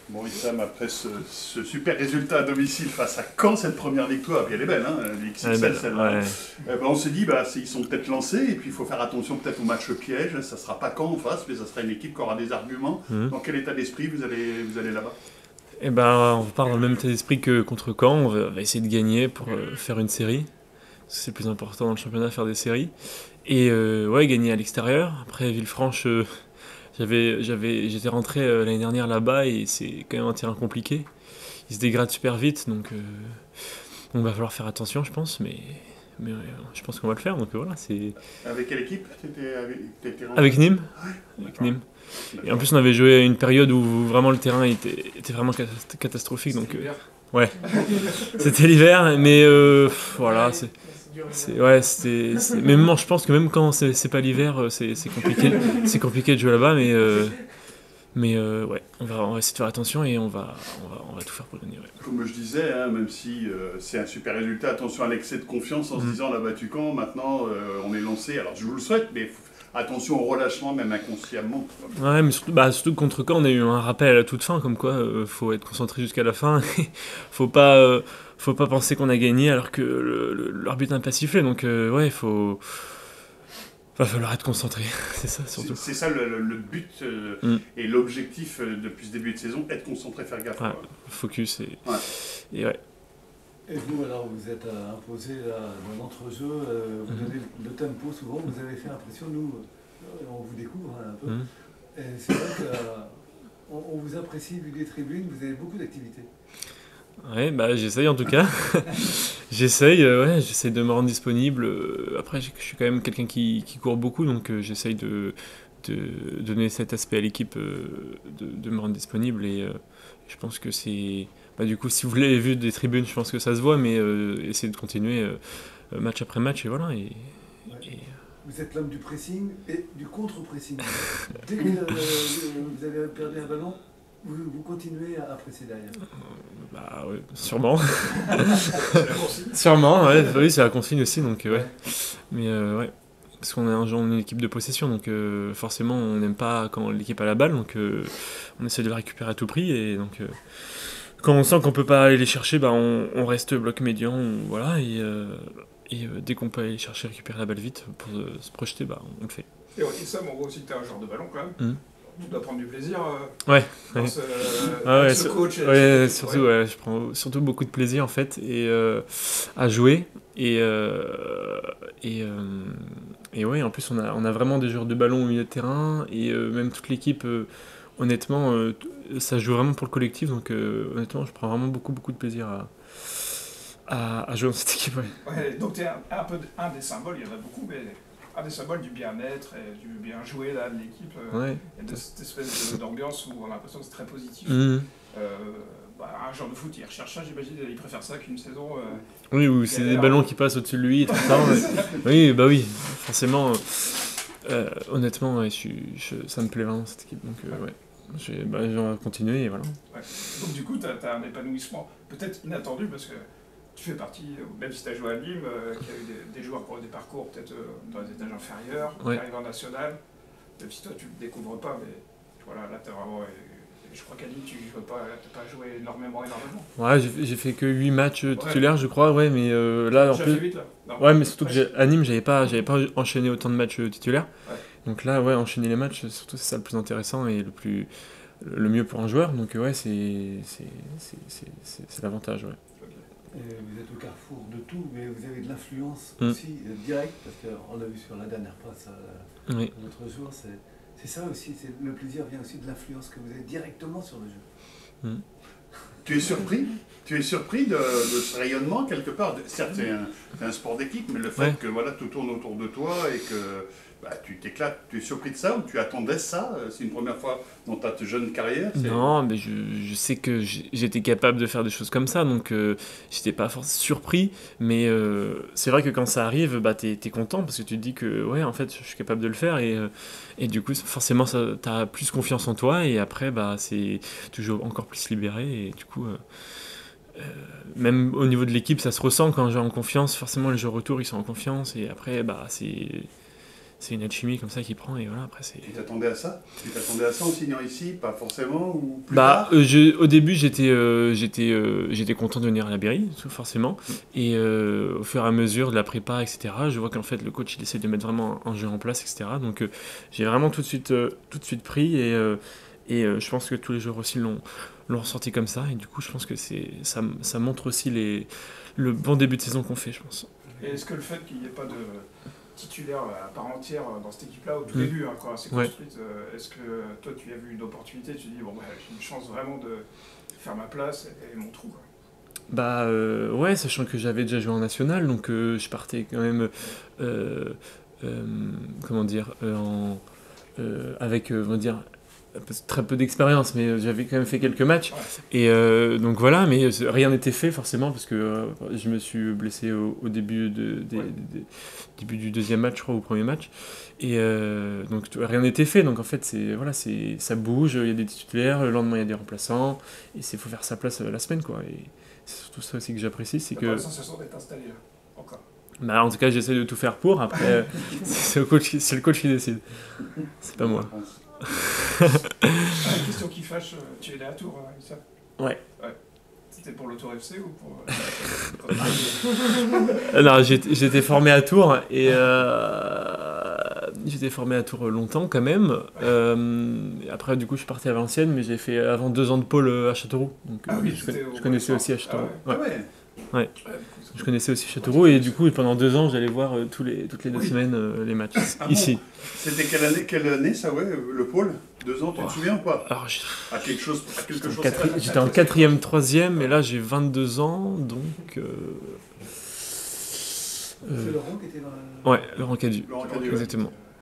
Bon, Issam, après ce super résultat à domicile face à Caen, cette première victoire, puis elle est belle, hein, les XXL, celle-là. Ouais. On s'est dit, ils sont peut-être lancés, et puis il faut faire attention peut-être au match piège. Ça ne sera pas Caen en face, mais ça sera une équipe qui aura des arguments. Dans quel état d'esprit vous allez là-bas? On part dans le même état d'esprit que contre Caen. On va essayer de gagner pour faire une série. C'est le plus important dans le championnat, faire des séries. Et gagner à l'extérieur. Après, Villefranche, j'étais rentré l'année dernière là-bas et c'est quand même un terrain compliqué. Il se dégrade super vite, donc va falloir faire attention, je pense. Mais je pense qu'on va le faire. Donc voilà, c'est... Avec quelle équipe Avec Nîmes. Avec Nîmes. Et en plus, on avait joué à une période où vraiment le terrain était vraiment catastrophique. C'était donc l'hiver. Ouais, c'était l'hiver, mais voilà, mais même, je pense que même quand c'est pas l'hiver, c'est compliqué. C'est compliqué de jouer là-bas, mais ouais, on va essayer de faire attention et on va tout faire pour gagner. Ouais. Comme je disais, hein, même si c'est un super résultat, attention à l'excès de confiance en se disant on a battu Caen, maintenant on est lancé. Alors je vous le souhaite, mais attention au relâchement, même inconsciemment. Ouais, mais surtout contre Caen, on a eu un rappel à la toute fin, comme quoi faut être concentré jusqu'à la fin. faut pas penser qu'on a gagné alors que l'arbitre n'a pas sifflé. Donc va falloir être concentré, c'est ça surtout. C'est ça le but et l'objectif depuis ce début de saison, être concentré, faire gaffe. Ouais, focus et ouais. Et vous, alors, vous êtes imposé dans l'entrejeu, vous donnez le tempo souvent, vous avez fait impression, nous, on vous découvre un peu. Et c'est vrai qu'on vous apprécie vu des tribunes, vous avez beaucoup d'activités. Ouais, j'essaye en tout cas. J'essaye de me rendre disponible. Après, je suis quand même quelqu'un qui court beaucoup, donc j'essaye de donner cet aspect à l'équipe, de me rendre disponible. Et je pense que c'est... du coup, si vous l'avez vu des tribunes, je pense que ça se voit, mais essayez de continuer match après match, et voilà. Vous êtes l'homme du pressing et du contre-pressing. Dès que vous avez perdu un ballon, vous continuez à presser derrière. Ouais, sûrement. Sûrement, ouais, oui, c'est la consigne aussi, donc ouais. Mais ouais, parce qu'on est une équipe de possession, donc forcément on n'aime pas quand l'équipe a la balle, donc on essaie de la récupérer à tout prix, et donc quand on sent qu'on peut pas aller les chercher, on reste bloc médian, voilà, et dès qu'on peut aller chercher, récupérer la balle vite pour se projeter, on le fait. Et ça, on voit aussi que tu es un joueur de ballon quand même. Tu dois prendre du plaisir dans ce coach. Surtout, je prends surtout beaucoup de plaisir en fait à jouer et ouais, en plus on a vraiment des joueurs de ballon au milieu de terrain et même toute l'équipe, honnêtement, ça joue vraiment pour le collectif, donc honnêtement je prends vraiment beaucoup de plaisir à jouer dans cette équipe. Donc tu es un peu un des symboles, il y en a beaucoup, mais un des symboles du bien-être et du bien jouer là, de l'équipe. Il y a cette espèce d'ambiance où on a l'impression que c'est très positif. Un joueur de foot, il recherche ça, j'imagine, il préfère ça qu'une saison. Oui, où c'est des ballons qui passent au-dessus de lui et tout ça. Oui, forcément. Honnêtement, ça me plaît vraiment cette équipe. Donc, j'en continuer et voilà. Donc, du coup, tu as un épanouissement peut-être inattendu parce que tu fais partie, même si tu as joué à Nîmes, qui a eu des joueurs qui ont des parcours peut-être dans les étages inférieurs, qui arrivent en national, même si toi tu ne le découvres pas, mais voilà, là tu as vraiment. Je crois qu'à Nîmes tu n'as pas joué énormément. Ouais, j'ai fait que 8 matchs titulaires, je crois, mais là en plus. 8, là. Non, ouais, mais surtout qu'à Nîmes, j'avais pas enchaîné autant de matchs titulaires. Donc là, enchaîner les matchs, surtout c'est ça le plus intéressant et le mieux pour un joueur. Donc ouais, c'est l'avantage, ouais. Vous êtes au carrefour de tout, mais vous avez de l'influence aussi directe, parce qu'on l'a vu sur la dernière passe à notre joueur, c'est ça aussi, le plaisir vient aussi de l'influence que vous avez directement sur le jeu. Tu es surpris de ce rayonnement quelque part. Certes, c'est un sport d'équipe, mais le fait que tout tourne autour de toi et que tu t'éclates, tu es surpris de ça ou tu attendais ça? C'est une première fois dans ta jeune carrière? Non, mais je sais que j'étais capable de faire des choses comme ça, donc j'étais pas forcément surpris, mais c'est vrai que quand ça arrive, t'es content parce que tu te dis que en fait je suis capable de le faire et du coup forcément t'as plus confiance en toi et après c'est toujours encore plus libéré et du coup même au niveau de l'équipe ça se ressent quand j'ai en confiance, forcément les joueurs autour ils sont en confiance et après c'est une alchimie comme ça qui prend, et voilà, après c'est... Tu t'attendais à ça? Tu t'attendais à ça en signant ici? Pas forcément, ou plus Bah, tard? au début, j'étais content de venir à la Berry, forcément. Et au fur et à mesure de la prépa, etc., je vois qu'en fait, le coach, il essaie de mettre vraiment un jeu en place, etc. Donc, j'ai vraiment tout de suite pris. Et je pense que tous les joueurs aussi l'ont ressenti comme ça. Et du coup, je pense que ça montre aussi le bon début de saison qu'on fait, je pense. Et est-ce que le fait qu'il n'y ait pas de titulaire à part entière dans cette équipe-là, au tout début, hein, quand elle s'est construite, est-ce que toi tu as vu une opportunité, tu te dis bon bah, j'ai une chance vraiment de faire ma place et mon trou, quoi. Bah ouais, sachant que j'avais déjà joué en national, donc je partais quand même comment dire avec on va dire très peu d'expérience, mais j'avais quand même fait quelques matchs. Et donc voilà, mais rien n'était fait forcément parce que je me suis blessé au début début du deuxième match, je crois, ou premier match. Et donc rien n'était fait. Donc en fait, ça bouge, il y a des titulaires, le lendemain il y a des remplaçants, et il faut faire sa place la semaine, quoi. Et c'est surtout ça aussi que j'apprécie, c'est que... T'as pas la sensation d'être installé là, encore? Bah, en tout cas, j'essaie de tout faire pour. Après, c'est le coach qui décide. C'est pas moi. Question qui fâche, tu es allé à Tours, Issa? Ouais. C'était pour le Tour FC ou pour... Non, j'étais formé à Tours, et j'étais formé à Tours longtemps quand même. Après, du coup, je suis parti à Valenciennes, mais j'ai fait avant 2 ans de pôle à Châteauroux. Donc, je connaissais aussi à Châteauroux. Ouais. Je connaissais aussi Châteauroux, et du coup, pendant 2 ans, j'allais voir toutes les 2 semaines les matchs ici. Bon. C'était quelle année ça, le pôle? 2 ans, tu te souviens ou pas? Alors, quelque chose j'étais en 4e, 3e, et là j'ai 22 ans, donc... C'est Laurent qui était dans la... Ouais, Laurent Cadu. Laurent Cadu, exactement.